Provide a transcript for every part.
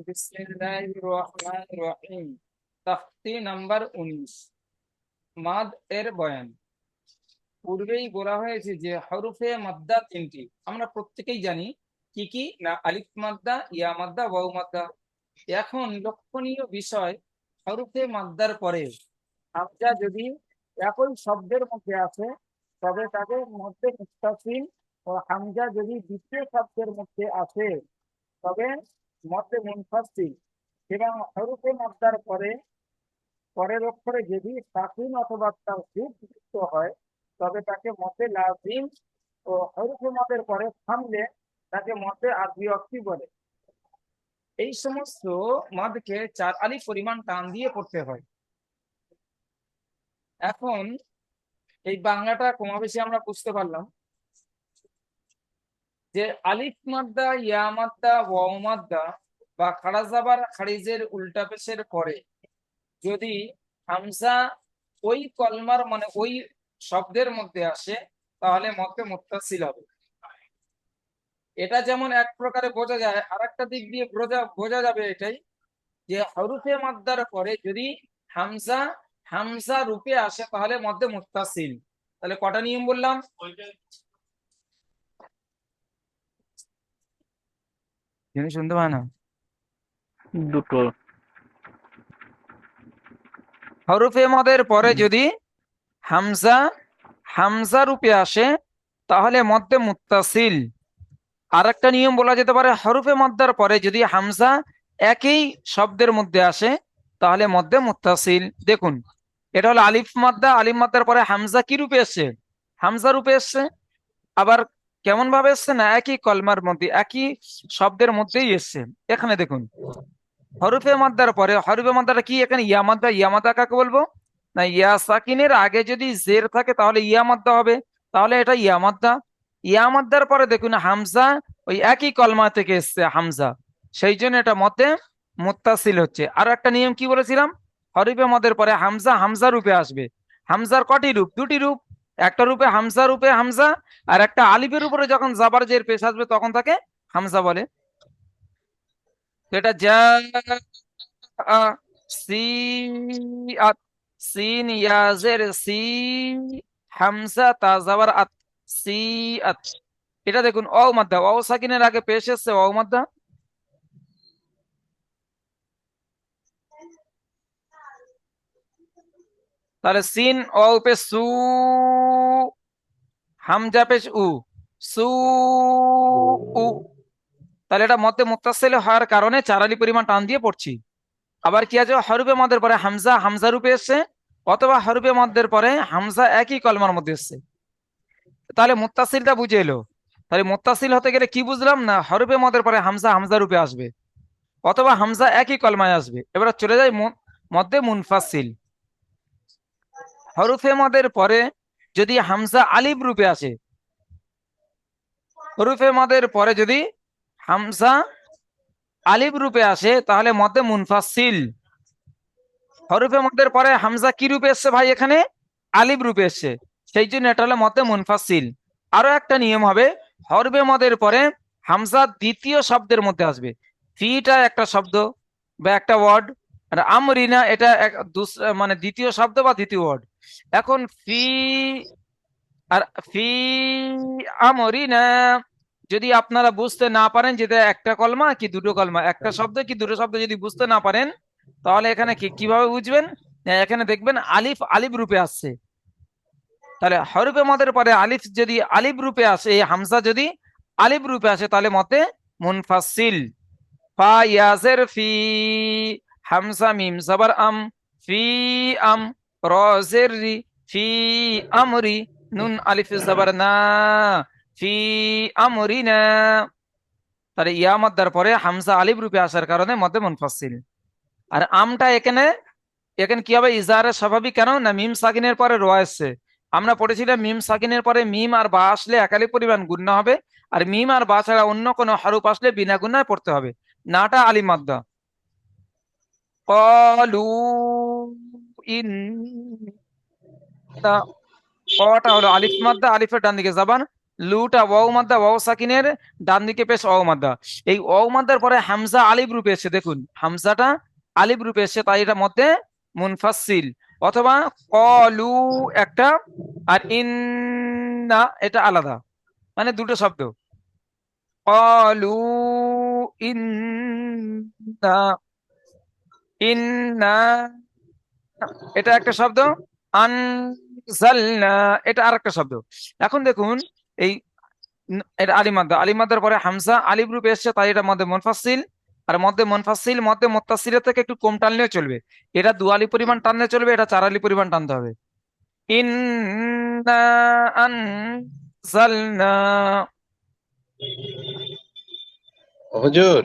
বিসমিল্লাহির রহমানির রহিম। তাফতি নাম্বার 19, মাদ এর বয়ান। পূর্বেই বলা হয়েছে যে হরফে মাদ্দা তিনটি, আমরা প্রত্যেকেই জানি। কি কি না, আলিফ মাদ্দা, ইয়া মাদ্দা, ওয়াও মাদ্দা। এখন লক্ষণীয় বিষয়, হরফে মাদ্দার পরে হামজা যদি একই শব্দের মধ্যে আছে তবে তাদের মধ্যে মুস্তাসিল, ও হামজা যদি দ্বিতীয় শব্দের মধ্যে আছে তবে মধ্যে মুনফাসিল। এবং হরফে মাদ্দার পরে পরের অক্ষরে যদি সাকিন অথবা তাসদীদ যুক্ত হয় তবে তাকে মধ্যে লাজিম, ও হরফে মাদের পরে থামলে তাকে মধ্যে আরবি অক্সি বলে। এই সমস্ত মাদকে 4 আলিফ পরিমাণ টান দিয়ে পড়তে হয়। এখন এই বাংলাটা কমাবেশি আমরা বুঝতে পারলাম যে আলিফ মাদ্দা, ইয়া মাদ্দা, ওয়াও মাদ্দা বা খাড়া জাবার খারিজের উল্টা পেশের পরে যদি হামজা ওই কলমার মানে ওই শব্দের মধ্যে আসে তাহলে মধ্যে মুত্তাসিল হবে। এটা যেমন এক প্রকারে বোঝা যায়, আর একটা দিক দিয়ে বোঝা যাবে এটাই যে হরফে মাদ্দার পরে যদি হামজা হামজা রূপে আসে তাহলে মধ্যে মুত্তাসিল। তাহলে কটা নিয়ম বললাম? যিনি শুনতে পায় না, দুটো। হরফে মদের পরে যদি হামজা হামজা রূপে আসে তাহলে মধ্যে মুত্তাসিল। আর একটা নিয়ম বলা যেতে পারে, হরফে মাদ্দার পরে যদি হামজা একই শব্দের মধ্যে আসে তাহলে মধ্যে মুত্তাসিল। দেখুন, এটা হলো আলিফ মাদ্দা, আলিফ মাদ্দার পরে হামজা কি রূপে এসছে? হামজা রূপে এসছে। আবার কেমন ভাবে এসছে না, একই কলমার মধ্যে একই শব্দের মধ্যেই এসছে। এখানে দেখুন, হরফে মাদ্দার পরে হরফে মাদ্দাটা কি? এখানে ইয়া মাদ্দা। ইয়া মাদ্দা কাকে বলবো? না, ইয়া সাকিনের আগে যদি জের থাকে তাহলে ইয়া মাদ্দা হবে, তাহলে এটা ইয়া মাদ্দা। ইয়া মাদ্দার পরে দেখুন হামজা ওই একই কলমা থেকে এসছে হামজা, সেই জন্য এটা মতে মুত্তাসিল হচ্ছে। আর একটা নিয়ম কি বলেছিলাম, হরফে মদের পরে হামজা হামজা রূপে আসবে। হামজার কটি রূপ? দুটি রূপ। একটা রূপে হামজা রূপে হামজা, আর একটা আলিফের উপরে যখন জাবার জের পেশ আসবে তখন তাকে হামজা বলে। তো এটা যা আ সি আত, সিন ইয়াজের সি, হামজা তা যাবার আত, সি আত। এটা দেখুন অ মাদ্দা, অ সাকিনের আগে পেশ এসছে অ মাদ্দা। তাহলে সিন অ পেশ সু, হামজা পেশ উ, সু উ। তাহলে এটা মধ্যে মুত্তাসিল হওয়ার কারণে 4 আলিফ পরিমাণ টান দিয়ে পড়ছি। আবার কি আছে, হরফে মদের পরে হামজা হামজা রূপে এসছে, অথবা হরফে মদের পরে হামজা একই কলমার মধ্যে এসছে। তাহলে মুত্তাসিলটা বুঝে এলো। তাহলে মুত্তাসিল হতে গেলে কি বুঝলাম না, হরফে মদের পরে হামজা হামজা রূপে আসবে, অথবা হামজা একই কলমায় আসবে। এবার চলে যায় মধ্যে মুনফাসিল। হরফে মদের পরে যদি হামজা আলিফ রূপে আসে, হরফে মদের পরে যদি হামজা আলিফ রূপে আসে তাহলে মধ্যে মুনফাসিল। হরফে মদের পরে হামজা কি রূপে এসছে ভাই? এখানে আলিফ রূপে এসছে, সেই জন্য এটা হলো মধ্যে মুনফাসিল। আরো একটা নিয়ম হবে, হরফে মদের পরে হামজা দ্বিতীয় শব্দের মধ্যে আসবে। ফিটা একটা শব্দ বা একটা ওয়ার্ড, আর আমরিনা এটা মানে দ্বিতীয় শব্দ বা দ্বিতীয় ওয়ার্ড। এখন ফি আর ফি আমরিনা যদি আপনারা বুঝতে না পারেন যে এটা একটা কলমা কি দুটো কলমা, একটা শব্দ কি দুটো শব্দ যদি বুঝতে না পারেন তাহলে এখানে কিভাবে বুঝবেন? এখানে দেখবেন আলিফ আলিফ রূপে আসছে। তাহলে হরফে মদের পরে আলিফ যদি আলিফ রূপে আসে, এই হামজা যদি আলিফ রূপে আসে তাহলে মতে মুনফাসিল। ফা ইয়াজের ফি, হামজা মিম জবর আম, ফি আম, র জের রি, ফি আমরি, নুন আলিফ জবর না, ফি আমরিনা। তাহলে ইয়া মাদ্দার পরে হামজা আলিফ রূপে আসার কারণে মধ্যে মুনফাসিল। আর আমটা এখানে এখানে কি হবে? ইজারে স্বাভাবিক, কেন না মিম সাকিনের পরে র আসছে। আমরা পড়েছিলাম মিম সাকিনের পরে মিম আর বা আসলে একালি পরিমাণ গুণনা হবে, আর মিম আর বা ছাড়া অন্য কোনো হরফ আসলে বিনা গুণায় পড়তে হবে। নাটা আলিফ মাদ্দা। ক্বালু ইন্না, কটা হলো আলিফ মাদ্দা, আলিফের ডান দিকে যাবান, লুটা ওয়াও মাদ্দা, ওয়াও সাকিনের ডান দিকে পেশ ওয়াও মাদ্দা। এই ওয়াও মাদ্দার পরে হামজা আলিফ রূপে এসে, দেখুন হামজাটা আলিফ রূপে এসে, তাই এটা মধ্যে মুনফাসিল। অথবা কলু একটা, আর ইন্না এটা আলাদা, মানে দুটো শব্দ। কলু ইন্না, ইন্না এটা একটা শব্দ, আনজালনা এটা আরেকটা শব্দ। এখন দেখুন এই এটা আলিফ মাদ্দা, আলিফ মাদ্দার পরে হামজা আলিফ রূপে এসছে, তাই এটা মধ্যে মুনফাসিল। আর মধ্যে মুনফাসিল মধ্যে মুত্তাসিলের থেকে একটু কম টানলেও চলবে। এটা 2 আলি পরিমাণ টানলে চলবে, এটা 4 আলি পরিমাণ টানতে হবে। ইন্না আনজালনা। হুজুর,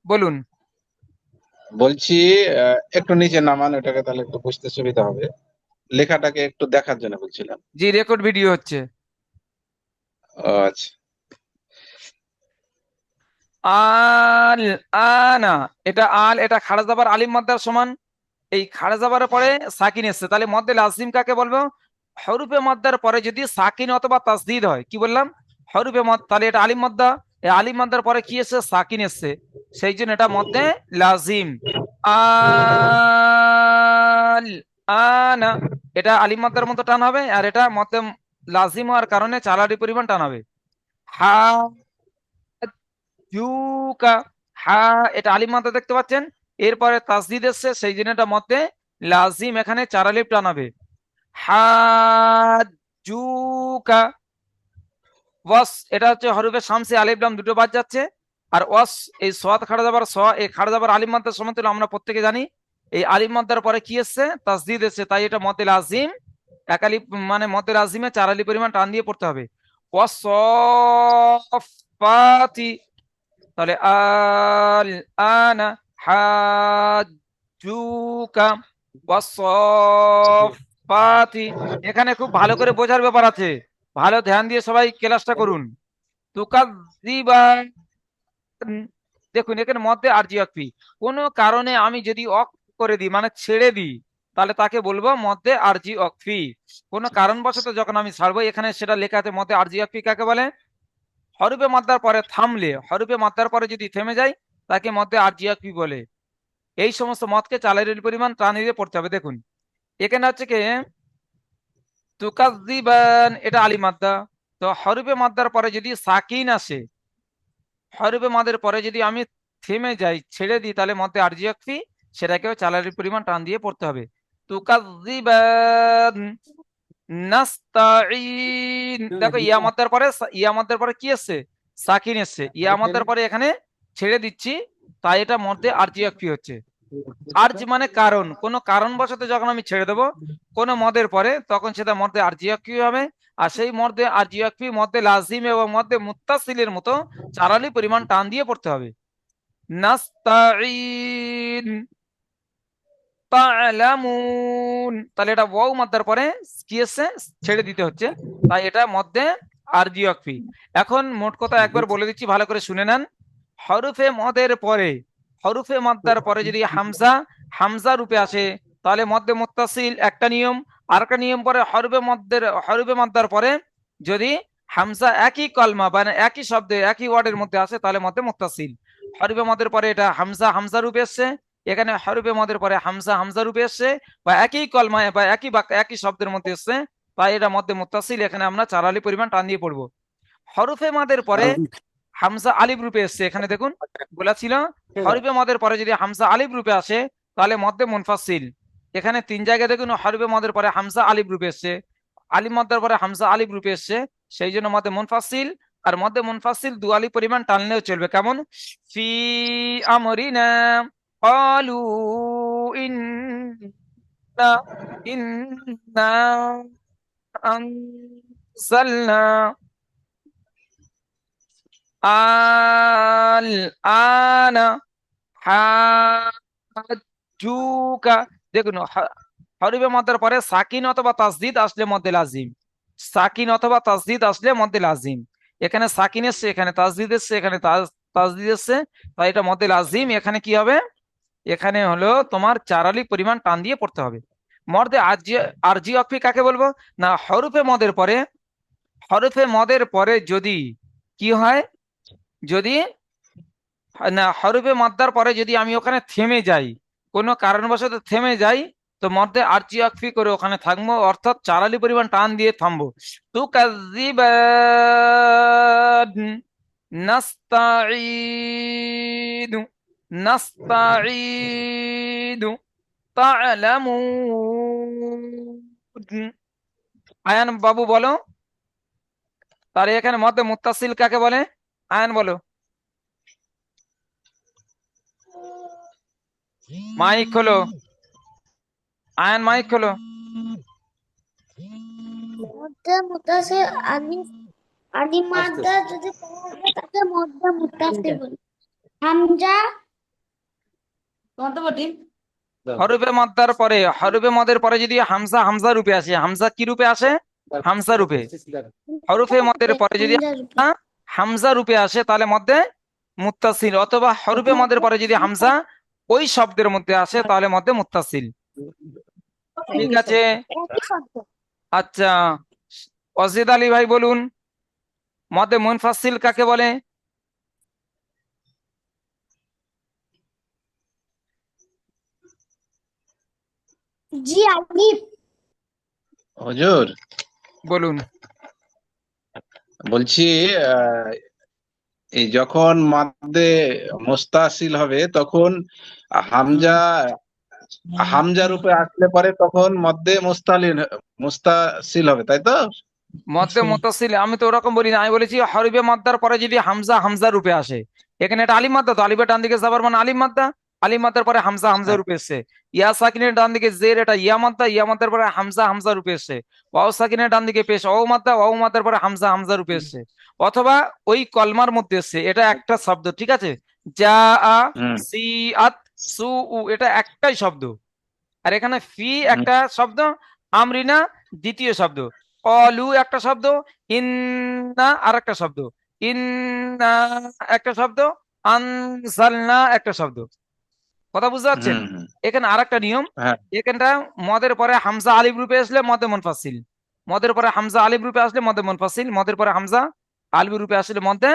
বলুন। বলছি একটু নিচে নামান, ওটাকে তাহলে একটু বুঝতে সুবিধা হবে। লেখাটাকে একটু দেখার জন্য বলছিলাম। জি, রেকর্ড ভিডিও হচ্ছে। ও আচ্ছা। আল আনা, এটা আল, এটা খাড়া জাবার আলিফ মাদ্দার সমান। এই খাড়া জাবারের পরে সাকিন এসছে, তাহলে মধ্যে লাজিম কাকে বলবো? হরুফে মাদ্দার পরে যদি সাকিন অথবা তাসদিদ হয়, কি বললাম? হরুফে মদ, তাহলে এটা আলিম মাদ্দা। এই আলিম মাদ্দার পরে কি এসছে? সাকিন এসছে, সেই জন্য এটা মধ্যে লাজিম। আল আনা, এটা আলিম মাদ্দার মতো টান হবে, আর এটা মধ্যে লাজিম হওয়ার কারণে 4 আলি পরিমাণ টান হবে। হা জুকা, হা এটা আলিম মাদ্দা দেখতে পাচ্ছেন, এরপরে তাসদিদ এসছে, সেই জন্য এটা মধ্যে লাজিম, এখানে 4 আলিফ টানাবে। হাজুকা, ওয়াস এটা হচ্ছে হরফে শামসে আলিফ লাম দুটো বাদ যাচ্ছে। আর ওয়াস, এই সোয়াদ খাড়া যাবার স, এই খাড়া যাবার আলিম মাদ্দার সমতুল্য আমরা প্রত্যেকে জানি। এই আলিম মাদ্দার পরে কি এসছে? তাসদিদ এসছে, তাই এটা মধ্যে লাজিম। 1 আলিফ মানে মধ্যে লাজিমে 4 আলি পরিমাণ টান দিয়ে পড়তে হবে। ওয়াসফাতি, তাহলে আল আনা হাজুকা ওয়াসফাতি। এখানে খুব ভালো করে বোঝার ব্যাপার আছে, ভালো ধ্যান দিয়ে সবাই ক্লাসটা করুন। তুকাজ্জিবা, দেখুন এখানে মধ্যে আরজি অকফি। কোনো কারণে আমি যদি অক করে দিই, মানে ছেড়ে দিই, তাহলে তাকে বলবো মধ্যে আরজি অকফি। কোনো কারণবশত যখন আমি ছাড়বো, এখানে সেটা লেখা আছে মধ্যে আরজি অকফি কাকে বলে? হরফে মাদ্দার পরে থামলে, হরফে মাদ্দার পরে যদি থেমে যায়, তাকে মধ্যে আরজিয়াকফি বলে। এই সমস্ত মতকে 4 আলির পরিমাণ টান দিয়ে পড়তে হবে। দেখুন এখানে হচ্ছে কি, তুকাজ্জিবান এটা আলিম মাদ্দা। তো হরফে মাদ্দার পরে যদি সাকিন আসে, হরফে মাদের পরে যদি আমি থেমে যাই, ছেড়ে দিই, তাহলে মধ্যে আরজিয়াকফি, সেটাকেও 4 আলির পরিমাণ টান দিয়ে পড়তে হবে। তুকাজ্জিবান নাস্তাইন, দেখো ইয়া মাদ্দার পরে, ইয়া মাদ্দার পরে কি এসছে? সাকিন এসছে। ইয়া মাদ্দার পরে এখানে ছেড়ে দিচ্ছি, তাই এটা মধ্যে আরজি একফি হচ্ছে। আরজি মানে কারণ, কোন কারণবশত যখন আমি ছেড়ে দেবো কোন মদের পরে, তখন সেটা মধ্যে আরজি একফি হবে। আর সেই মধ্যে আরজি একফি মধ্যে লাজিম এবং মধ্যে মুত্তাসিলের মতো 4 আলি পরিমাণ টান দিয়ে পড়তে হবে। নাস্তাইন তা'লামুন, তাহলে এটা ওয়াও মাদ্দার পরে কি এসছে? ছেড়ে দিতে হচ্ছে, তাই এটা মধ্যে আরজি ওয়াকফি। এখন মোট কথা একবার বলে দিচ্ছি, ভালো করে শুনে নেন। হরফে মদের পরে, হরফে মাদ্দার পরে যদি হামজা, হামজা রূপে আসে, তাহলে মধ্যে মুত্তাসিল একটা নিয়ম। আর একটা নিয়ম পরে হরফে মদ্দের, হরফে মাদ্দার পরে যদি হামজা একই কলমা মানে একই শব্দে একই ওয়ার্ডের মধ্যে আসে, তাহলে মধ্যে মুত্তাসিল। হরফে মদের পরে এটা হামজা, হামজা রূপে এসছে, এখানে হরফে মদের পরে হামজা, হামজা রূপে এসছে, বা একই কলমায় বা একই বাক্য একই শব্দের মধ্যে এসছে, তাই এটা মধ্যে মুত্তাসিল, এখানে আমরা 4 আলি পরিমাণ টান দিয়ে পড়বো। হরফে মাদের পরে হামজা আলিফ রূপে এসছে, এখানে দেখুন বলেছিল হরফে মদের পরে যদি হামজা আলিফ রূপে আসে, তাহলে মধ্যে মুনফাসিল। এখানে 3 জায়গায় দেখুন হরফে মদের পরে হামজা আলিফ রূপে এসছে, আলিফ মদের পরে হামজা আলিফ রূপে এসছে, সেই জন্য মধ্যে মুনফাসিল। আর মধ্যে মুনফাসিল 2 আলি পরিমাণ টানলেও চলবে, কেমন? ফি আমরিনা ক্বালু ইন্না, ইন্না আনজালনা আল আনা হাজুকা। দেখুন হরফে মদ্দার পরে সাকিন অথবা তাসদিদ আসলে মধ্যে লাজিম, সাকিন অথবা তাসদিদ আসলে মধ্যে লাজিম। এখানে সাকিন এসছে, এখানে তাসদিদ এসছে, এখানে তাসদিদ এসছে, তাই এটা মধ্যে লাজিম। এখানে কি হবে? এখানে হলো তোমার 4 আলি পরিমাণ টান দিয়ে পড়তে হবে। মর্দে আরজি, আরজি অকফি কাকে বলবো? না, হরফে মদের পরে, হরফে মদের পরে যদি কি হয়, যদি না হরফে মাদ্দার পরে যদি আমি ওখানে থেমে যাই, কোনো কারণবশত থেমে যাই, তো মধ্যে আরজি আকফি করে ওখানে থাকবো, অর্থাৎ চারালি পরিমাণ টান দিয়ে থামবো। তু কাযযিবান নাস্তাঈদু নাস্তাঈদু তা'লামুন। আয়ান বাবু বলো, তার এখানে মধ্যে মুত্তাসিল কাকে বলে? আয়ান বলো, মাইক হলো, আয়ান মাইক হলো। মধ্যে মুতাসিল আলিফ আলিফ মাদ্দা যদি পাওয়া যায় তাকে মধ্যে মুতাসিল বলে। হামজা হরফে মাদ্দার পরে, হরফে মদের পরে যদি হামজা হামজা রূপে আসে, হামজা কি রূপে আসে? হামজা রূপে। হরফে মদের পরে যদি হামজা রূপে। হামজা রূপে আসে তাহলে মধ্যে মুত্তাসিল, অথবা হরফে মদের পরে যদি হামজা ওই শব্দের মধ্যে আসে তাহলে মধ্যে মুত্তাসিল। ঠিক আছে, একই শব্দ। আচ্ছা, অজিদ আলী ভাই বলুন, মধ্যে মুনফাসিল কাকে বলে? জি আলিফ। হুজুর বলুন। বলছি আহ, এই যখন মাদ্দে মুস্তাসিল হবে তখন হামজা হামজা রূপে আসলে পরে তখন মধ্যে মুস্তাসিল হবে, তাই তো? মধ্যে মুত্তাসিল আমি তো ওরকম বলি না, আমি বলেছি হরফে মাদ্দার পরে যদি হামজা হামজা রূপে আসে। এখানে এটা আলিম মাদ্দা, তো আলিফের ডান দিকে যাবার মানে আলিম মাদ্দা, আলিম মাদ্দার পরে হামজা হামজা রূপে এসছে। ইয়া সাকিনের ডান দিকে জের, এটা ইয়া মাদ্দা, ইয়া মাদ্দার পরে হামজা হামজা রূপে এসছে। ওয়াও সাকিনের ডান দিকে পেশ, ওয়াও মাদ্দা, ওয়াও মাদ্দার পরে হামজা হামজা রূপে এসছে। অথবা ওই কলমার মধ্যে এসছে, এটা একটা শব্দ, ঠিক আছে? জা আ হুম সি আত সু উ, এটা একটাই শব্দ। আর এখানে ফি হুম একটা শব্দ, আমরিনা দ্বিতীয় শব্দ, অলু একটা শব্দ, ইন্না আর একটা শব্দ, ইন্না একটা শব্দ, আনজালনা একটা শব্দ। কথা বুঝতে পারছেন? হুম হুম, এখানে আর একটা নিয়ম, হ্যাঁ। এখানটা মদের পরে হামজা আলিফ রূপে আসলে মদে মুনফাসিল, মদের পরে হামজা আলিফ রূপে আসলে মদে মুনফাসিল, মদের পরে হামজা আলিফ রূপে আসলে মদে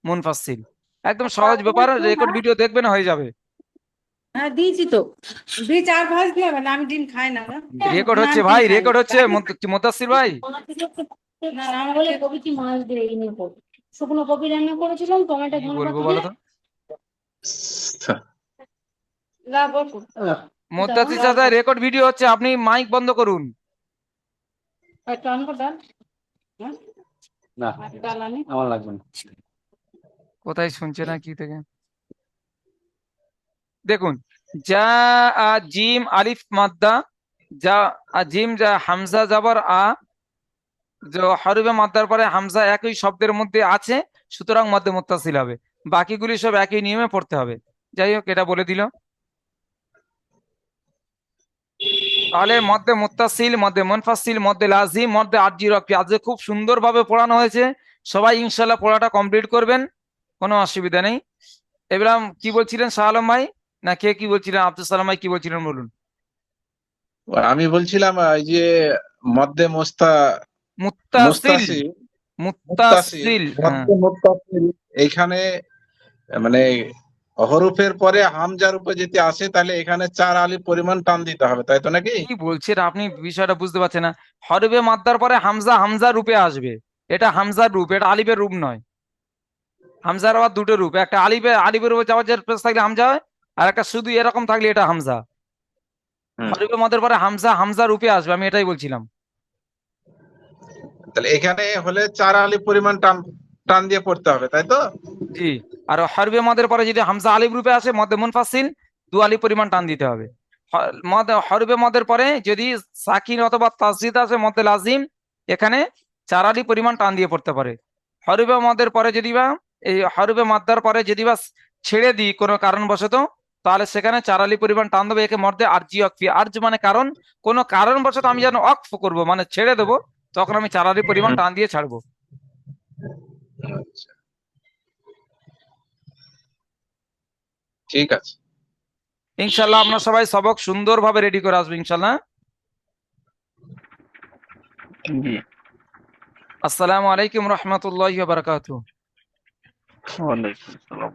মুনফাসিল। একদম সহজ ব্যাপার, রেকর্ড ভিডিও দেখবেন হয়ে যাবে। হ্যাঁ দিয়েছি তো, দুই চার ভাঁজ দিয়ে হবে না, আমি ডিম খাই না না। রেকর্ড না, হচ্ছে আমি ডিম ভাই, খাই না। রেকর্ড হচ্ছে, মুদাসসির ভাই। না না, আমি বলে কপি কি মাছ দিয়ে এনে করবো। শুকনো কপি রান্না করেছিলাম, টমেটো কি ধনে বলবো পাতা বলো দিয়ে তো? লাভ অল্প। মুদ্দাসির চাচা, রেকর্ড ভিডিও হচ্ছে, আপনি মাইক বন্ধ করুন। একটা অন কর ডাল। হ্যাঁ? না ডাল আনি। আমার লাগবে না। কোথায় শুনছে না কি থেকে? দেখুন, যা জিম আলিফ মাদ্দা, যা জিম যা হামজা জাবার যে হরফে মাদ্দার পরে হামজা একই শব্দের মধ্যে আছে, সুতরাং মধ্যে মুত্তাসিল হবে। বাকিগুলি সব একই নিয়মে পড়তে হবে। যাই হোক, এটা বলে দিল। তাহলে মধ্যে মুত্তাসিল, মধ্যে মুনফাসিল, মধ্যে লাজিম, মধ্যে আরজি রফি আজকে খুব সুন্দরভাবে পড়ানো হয়েছে। সবাই ইনশাল্লাহ পড়াটা কমপ্লিট করবেন, কোনো অসুবিধা নেই। এবার কি বলছিলেন শাহ আলম ভাই, না কে কি বলছিলেন? আব্দুল সালাম ভাই কি বলছিলেন বলুন। আমি বলছিলাম এই যে মধ্যে মুত্তাসিল, মুস্তাসিল মুত্তাসিল মুত্তাসিল, হ্যাঁ। মধ্যে মুত্তাসিল এইখানে মানে হরফের পরে হামজার উপরে যদি আসে তাহলে এখানে চার আলিফ পরিমাণ টান দিতে হবে, তাই তো নাকি? কি বলছেন আপনি, বিষয়টা বুঝতে পারছেন না। হরফে মাদ্দার পরে হামজা হামজা রূপে আসবে, এটা হামজার রূপ, এটা আলিফের রূপ নয়। হামজার আবার দুটো রূপ, একটা আলিফের উপর যাওয়ার যে প্রেস থাকলে হামজা হয়, আর একটা শুধু এরকম থাকলে এটা হামজা। হুম। হরফে মাদ্দার পরে হামজা হামজা রূপে আসবে, আমি এটাই বলছিলাম। তাহলে এখানে হলে চার আলিফ পরিমাণ টান টান দিয়ে পড়তে হবে, তাই তো? জি। আর হরফে মাদের পরে যদি হামজা আলিফ রূপে আসে মধ্যে মুনফাসিল, দু আলিফ পরিমাণ টান দিতে হবে। হরফে মদের পরে যদি সাকিন অথবা তাসদিদ আসে মধ্যে লাজিম, এখানে চার আলিফ পরিমাণ টান দিয়ে পড়তে পারে। হরফে মদের পরে যদি বা এই হরফে মাদ্দার পরে যদি বা ছেড়ে দিই কোনো কারণবশত, তাহলে সেখানে চার আলিফ পরিমাণ টান দেবে, একে মধ্যে আরজি অকফি, আরজ মানে কারণ, কোনো কারণবশত আমি যেন অকফ করব মানে ছেড়ে দেবো, তখন আমি চার আলিফ পরিমাণ হুম। টান দিয়ে ছাড়বো। আচ্ছা, ঠিক আছে। ইনশাল্লাহ আপনার সবাই সবক সুন্দরভাবে রেডি করে আসবে ইনশাল্লাহ। জি। আসসালামু আলাইকুম রহমতুল্লাহি ওয়া বারাকাতুহু। ওয়ালাইকুম আসসালাম।